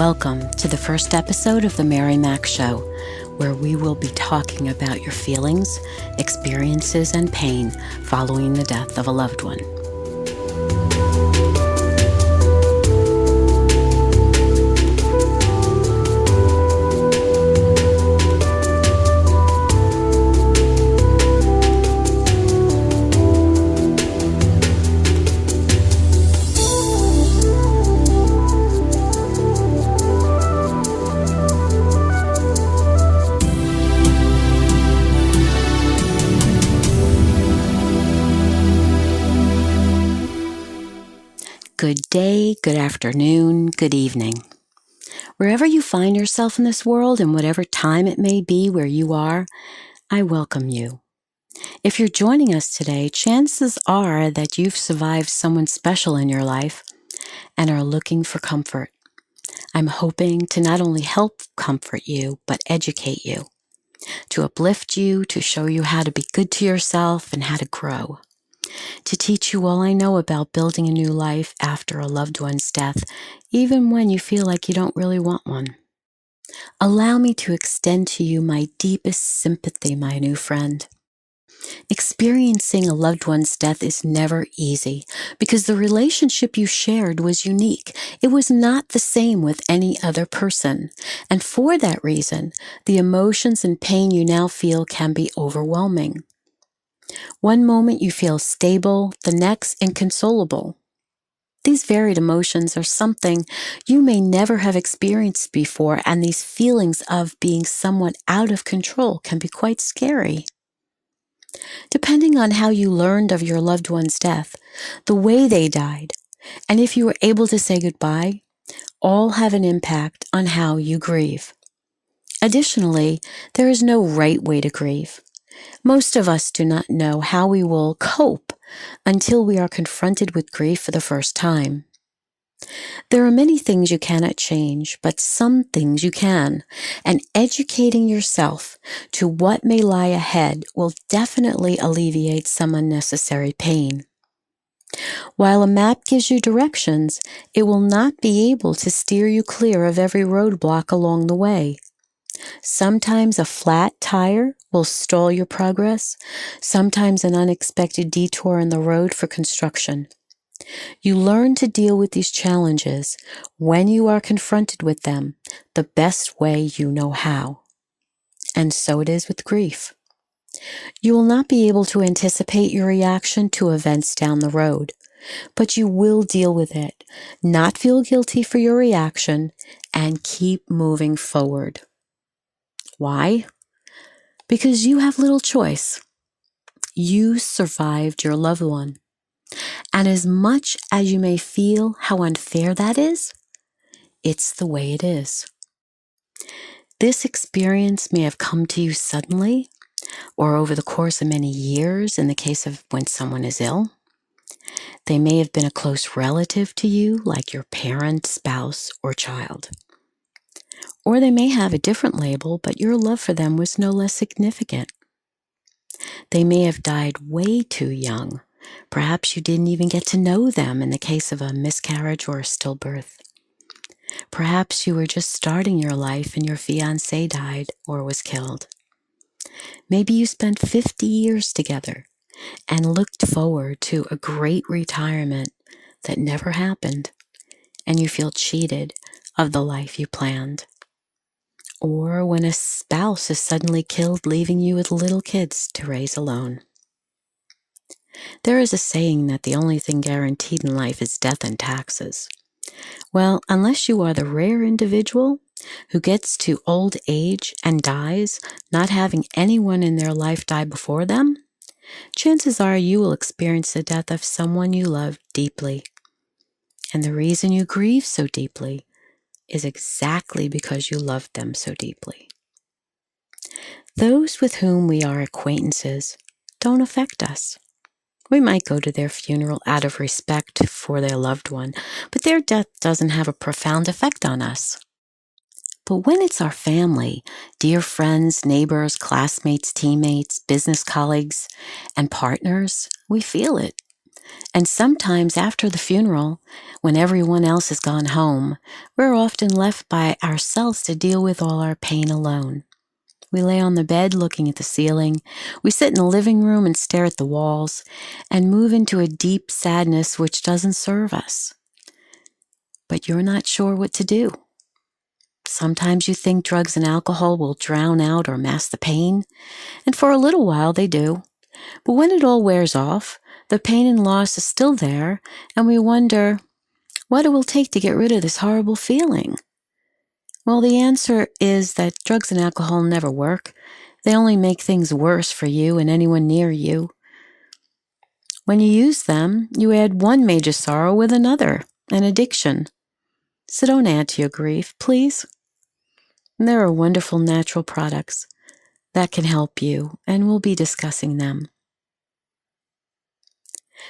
Welcome to the first episode of the MaryMac Show, where we will be talking about your feelings, experiences, and pain following the death of a loved one. Good day, good afternoon, good evening. Wherever you find yourself in this world and whatever time it may be where you are, I welcome you. If you're joining us today, chances are that you've survived someone special in your life and are looking for comfort. I'm hoping to not only help comfort you, but educate you, to uplift you, to show you how to be good to yourself and how to grow. To teach you all I know about building a new life after a loved one's death, even when you feel like you don't really want one. Allow me to extend to you my deepest sympathy, my new friend. Experiencing a loved one's death is never easy because the relationship you shared was unique. It was not the same with any other person. And for that reason, the emotions and pain you now feel can be overwhelming. One moment you feel stable, the next inconsolable. These varied emotions are something you may never have experienced before, and these feelings of being somewhat out of control can be quite scary. Depending on how you learned of your loved one's death, the way they died, and if you were able to say goodbye, all have an impact on how you grieve. Additionally, there is no right way to grieve. Most of us do not know how we will cope until we are confronted with grief for the first time. There are many things you cannot change, but some things you can, and educating yourself to what may lie ahead will definitely alleviate some unnecessary pain. While a map gives you directions, it will not be able to steer you clear of every roadblock along the way. Sometimes a flat tire will stall your progress, sometimes an unexpected detour in the road for construction. You learn to deal with these challenges when you are confronted with them the best way you know how. And so it is with grief. You will not be able to anticipate your reaction to events down the road, but you will deal with it, not feel guilty for your reaction, and keep moving forward. Why? Because you have little choice. You survived your loved one. And as much as you may feel how unfair that is, it's the way it is. This experience may have come to you suddenly or over the course of many years in the case of when someone is ill. They may have been a close relative to you, like your parent, spouse, or child. Or they may have a different label, but your love for them was no less significant. They may have died way too young. Perhaps you didn't even get to know them in the case of a miscarriage or a stillbirth. Perhaps you were just starting your life and your fiancé died or was killed. Maybe you spent 50 years together and looked forward to a great retirement that never happened, and you feel cheated of the life you planned. Or when a spouse is suddenly killed, leaving you with little kids to raise alone. There is a saying that the only thing guaranteed in life is death and taxes. Well, unless you are the rare individual who gets to old age and dies, not having anyone in their life die before them, chances are you will experience the death of someone you love deeply. And the reason you grieve so deeply is exactly because you loved them so deeply. Those with whom we are acquaintances don't affect us. We might go to their funeral out of respect for their loved one, but their death doesn't have a profound effect on us. But when it's our family, dear friends, neighbors, classmates, teammates, business colleagues, and partners, we feel it. And sometimes after the funeral, when everyone else has gone home, we're often left by ourselves to deal with all our pain alone. We lay on the bed looking at the ceiling. We sit in the living room and stare at the walls and move into a deep sadness which doesn't serve us. But you're not sure what to do. Sometimes you think drugs and alcohol will drown out or mask the pain, and for a little while they do. But when it all wears off, the pain and loss is still there, and we wonder what it will take to get rid of this horrible feeling. Well, the answer is that drugs and alcohol never work. They only make things worse for you and anyone near you. When you use them, you add one major sorrow with another, an addiction. So don't add to your grief, please. And there are wonderful natural products that can help you, and we'll be discussing them.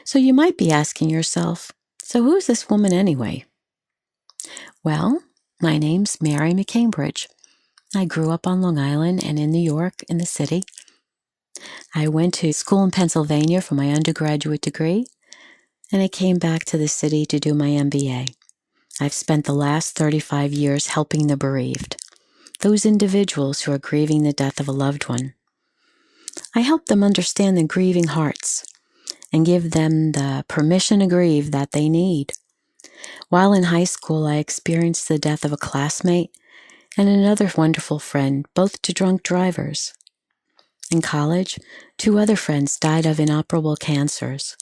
So you might be asking yourself, so who is this woman anyway? Well, my name's Mary McCambridge. I grew up on Long Island and in New York in the city. I went to school in Pennsylvania for my undergraduate degree, and I came back to the city to do my MBA. I've spent the last 35 years helping the bereaved, those individuals who are grieving the death of a loved one. I help them understand the grieving hearts and give them the permission to grieve that they need. While in high school, I experienced the death of a classmate and another wonderful friend, both to drunk drivers. In college, 2 other friends died of inoperable cancers.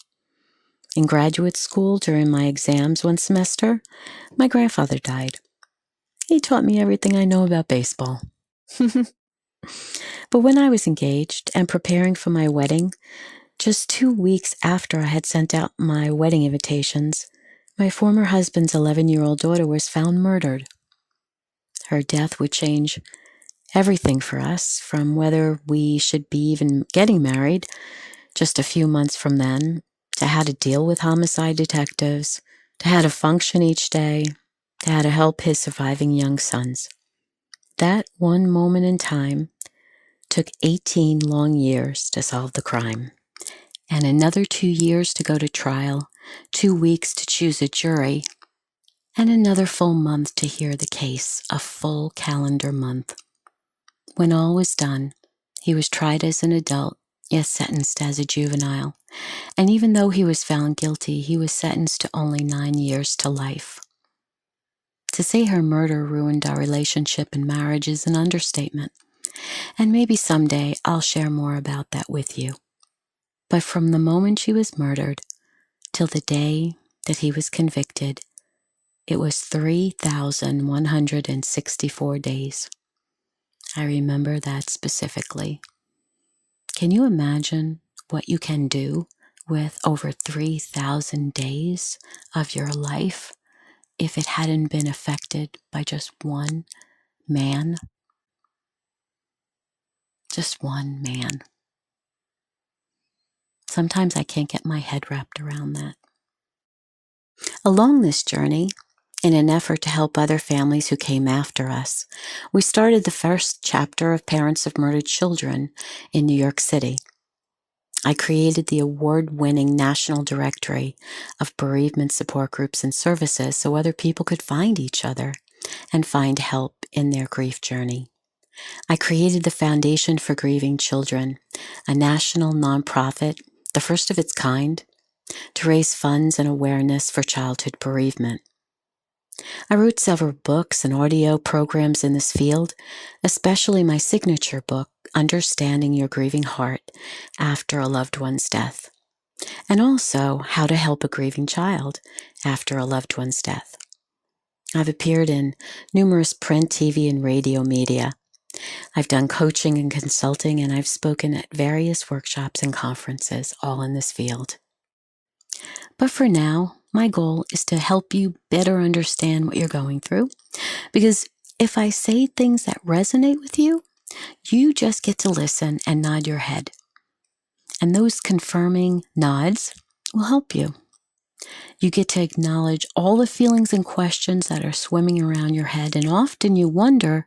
In graduate school, during my exams one semester, my grandfather died. He taught me everything I know about baseball. But when I was engaged and preparing for my wedding, just 2 weeks after I had sent out my wedding invitations, my former husband's 11-year-old daughter was found murdered. Her death would change everything for us, from whether we should be even getting married just a few months from then, to how to deal with homicide detectives, to how to function each day, to how to help his surviving young sons. That one moment in time took 18 long years to solve the crime, and another 2 years to go to trial, 2 weeks to choose a jury, and another full month to hear the case, a full calendar month. When all was done, he was tried as an adult, yet sentenced as a juvenile. And even though he was found guilty, he was sentenced to only 9 years to life. To say her murder ruined our relationship and marriage is an understatement. And maybe someday I'll share more about that with you. But from the moment she was murdered till the day that he was convicted, it was 3,164 days. I remember that specifically. Can you imagine what you can do with over 3,000 days of your life if it hadn't been affected by just one man? Just one man. Sometimes I can't get my head wrapped around that. Along this journey, in an effort to help other families who came after us, we started the first chapter of Parents of Murdered Children in New York City. I created the award-winning national directory of bereavement support groups and services so other people could find each other and find help in their grief journey. I created the Foundation for Grieving Children, a national nonprofit, the first of its kind, to raise funds and awareness for childhood bereavement. I wrote several books and audio programs in this field, especially my signature book, Understanding Your Grieving Heart After a Loved One's Death, and also How to Help a Grieving Child After a Loved One's Death. I've appeared in numerous print, TV, and radio media. I've done coaching and consulting, and I've spoken at various workshops and conferences, all in this field. But for now, my goal is to help you better understand what you're going through, because if I say things that resonate with you, you just get to listen and nod your head. And those confirming nods will help you. You get to acknowledge all the feelings and questions that are swimming around your head, and often you wonder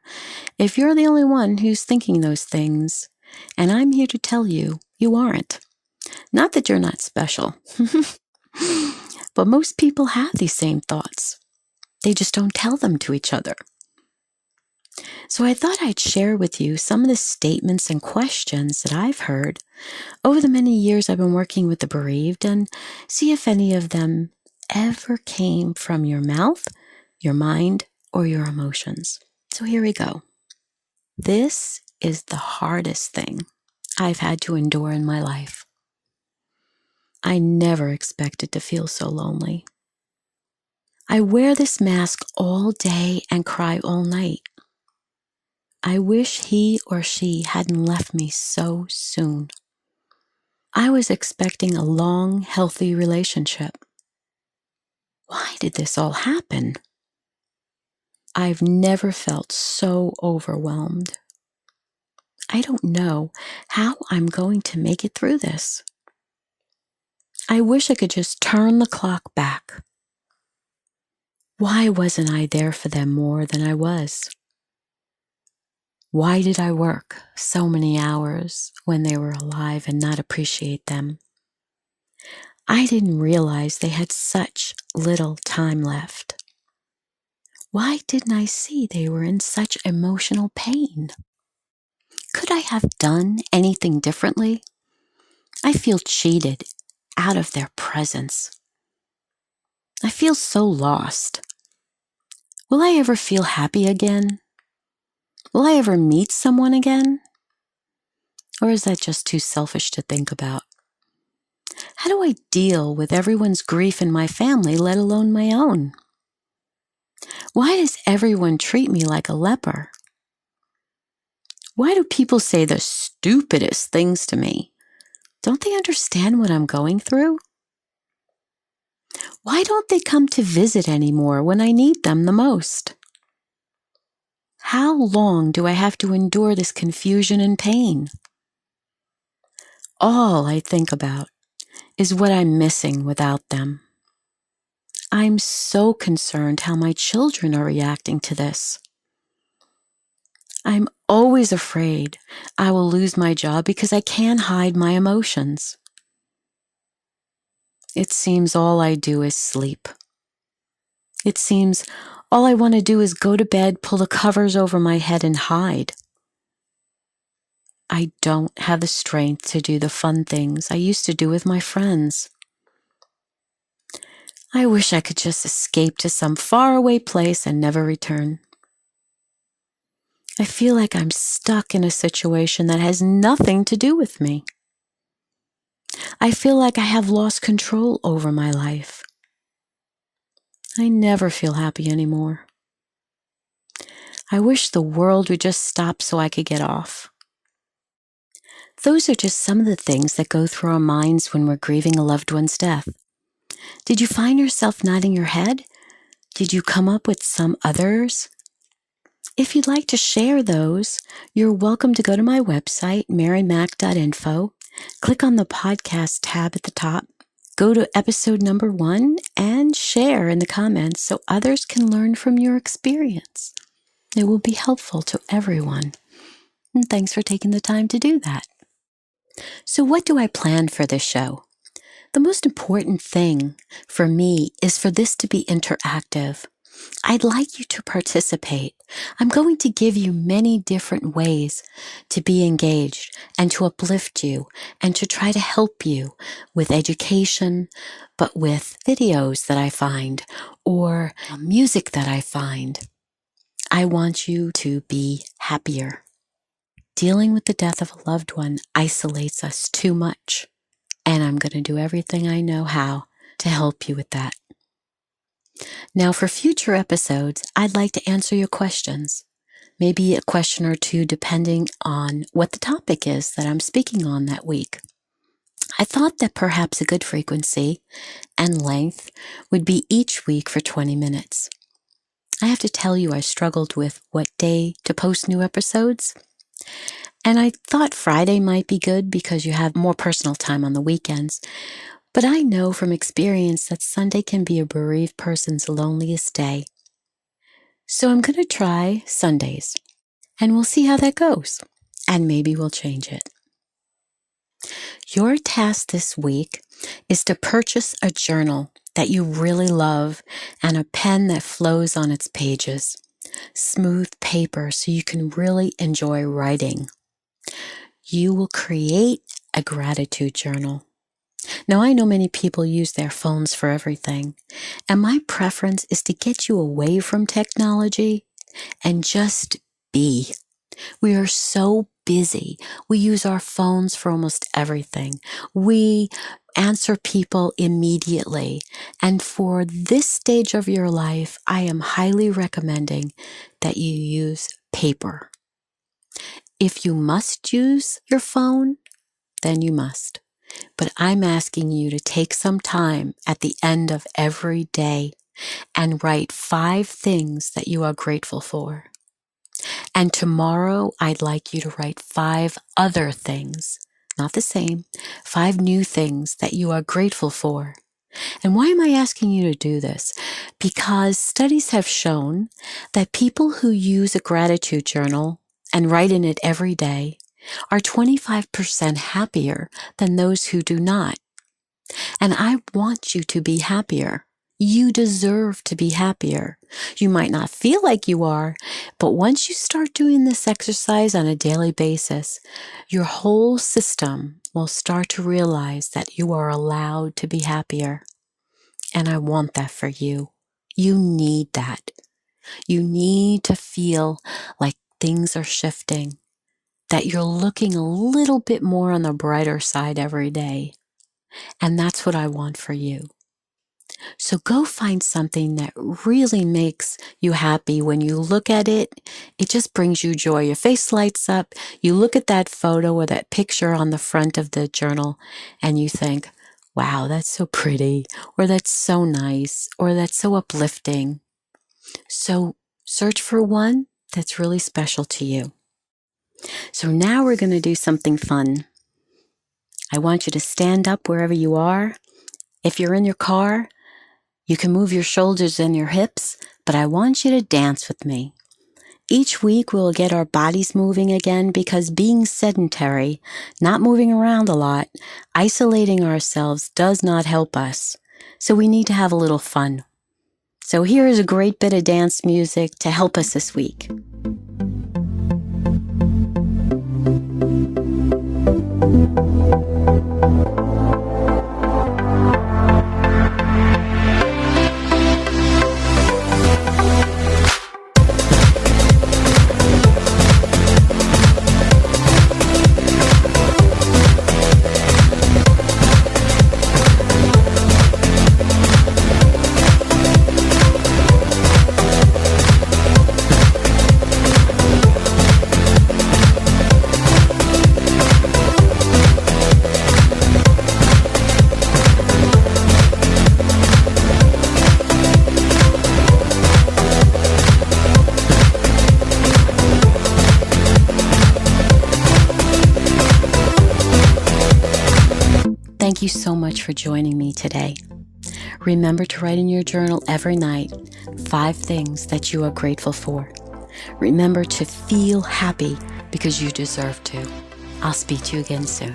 if you're the only one who's thinking those things. And I'm here to tell you, you aren't. Not that you're not special. But most people have these same thoughts. They just don't tell them to each other. So I thought I'd share with you some of the statements and questions that I've heard over the many years I've been working with the bereaved and see if any of them ever came from your mouth, your mind, or your emotions. So here we go. This is the hardest thing I've had to endure in my life. I never expected to feel so lonely. I wear this mask all day and cry all night. I wish he or she hadn't left me so soon. I was expecting a long, healthy relationship. Why did this all happen? I've never felt so overwhelmed. I don't know how I'm going to make it through this. I wish I could just turn the clock back. Why wasn't I there for them more than I was? Why did I work so many hours when they were alive and not appreciate them? I didn't realize they had such little time left. Why didn't I see they were in such emotional pain? Could I have done anything differently? I feel cheated out of their presence. I feel so lost. Will I ever feel happy again? Will I ever meet someone again? Or is that just too selfish to think about? How do I deal with everyone's grief in my family, let alone my own? Why does everyone treat me like a leper? Why do people say the stupidest things to me? Don't they understand what I'm going through? Why don't they come to visit anymore when I need them the most? How long do I have to endure this confusion and pain? All I think about is what I'm missing without them. I'm so concerned how my children are reacting to this. I'm always afraid I will lose my job because I can't hide my emotions. It seems all I do is sleep. It seems all I want to do is go to bed, pull the covers over my head, and hide. I don't have the strength to do the fun things I used to do with my friends. I wish I could just escape to some faraway place and never return. I feel like I'm stuck in a situation that has nothing to do with me. I feel like I have lost control over my life. I never feel happy anymore. I wish the world would just stop so I could get off. Those are just some of the things that go through our minds when we're grieving a loved one's death. Did you find yourself nodding your head? Did you come up with some others? If you'd like to share those, you're welcome to go to my website, MaryMac.info, click on the podcast tab at the top, go to episode number 1, and share in the comments so others can learn from your experience. It will be helpful to everyone. And thanks for taking the time to do that. So what do I plan for this show? The most important thing for me is for this to be interactive. I'd like you to participate. I'm going to give you many different ways to be engaged and to uplift you and to try to help you with education, but with videos that I find or music that I find. I want you to be happier. Dealing with the death of a loved one isolates us too much, and I'm going to do everything I know how to help you with that. Now, for future episodes, I'd like to answer your questions. Maybe a question or two depending on what the topic is that I'm speaking on that week. I thought that perhaps a good frequency and length would be each week for 20 minutes. I have to tell you, I struggled with what day to post new episodes. And I thought Friday might be good because you have more personal time on the weekends. But I know from experience that Sunday can be a bereaved person's loneliest day. So I'm going to try Sundays, and we'll see how that goes. And maybe we'll change it. Your task this week is to purchase a journal that you really love and a pen that flows on its pages. Smooth paper so you can really enjoy writing. You will create a gratitude journal. Now, I know many people use their phones for everything, and my preference is to get you away from technology and just be. We are so busy. We use our phones for almost everything. We answer people immediately. And for this stage of your life, I am highly recommending that you use paper. If you must use your phone, then you must. But I'm asking you to take some time at the end of every day and write 5 things that you are grateful for. And tomorrow, I'd like you to write 5 other things, not the same, 5 new things that you are grateful for. And why am I asking you to do this? Because studies have shown that people who use a gratitude journal and write in it every day are 25% happier than those who do not. And I want you to be happier. You deserve to be happier. You might not feel like you are, but once you start doing this exercise on a daily basis, your whole system will start to realize that you are allowed to be happier. And I want that for you. You need that. You need to feel like things are shifting, that you're looking a little bit more on the brighter side every day. And that's what I want for you. So go find something that really makes you happy. When you look at it, it just brings you joy. Your face lights up. You look at that photo or that picture on the front of the journal and you think, wow, that's so pretty, or that's so nice, or that's so uplifting. So search for one that's really special to you. So now we're going to do something fun. I want you to stand up wherever you are. If you're in your car, you can move your shoulders and your hips, but I want you to dance with me. Each week we'll get our bodies moving again because being sedentary, not moving around a lot, isolating ourselves does not help us. So we need to have a little fun. So here is a great bit of dance music to help us this week. Thank you so much for joining me today. Remember to write in your journal every night 5 things that you are grateful for. Remember to feel happy because you deserve to. I'll speak to you again soon.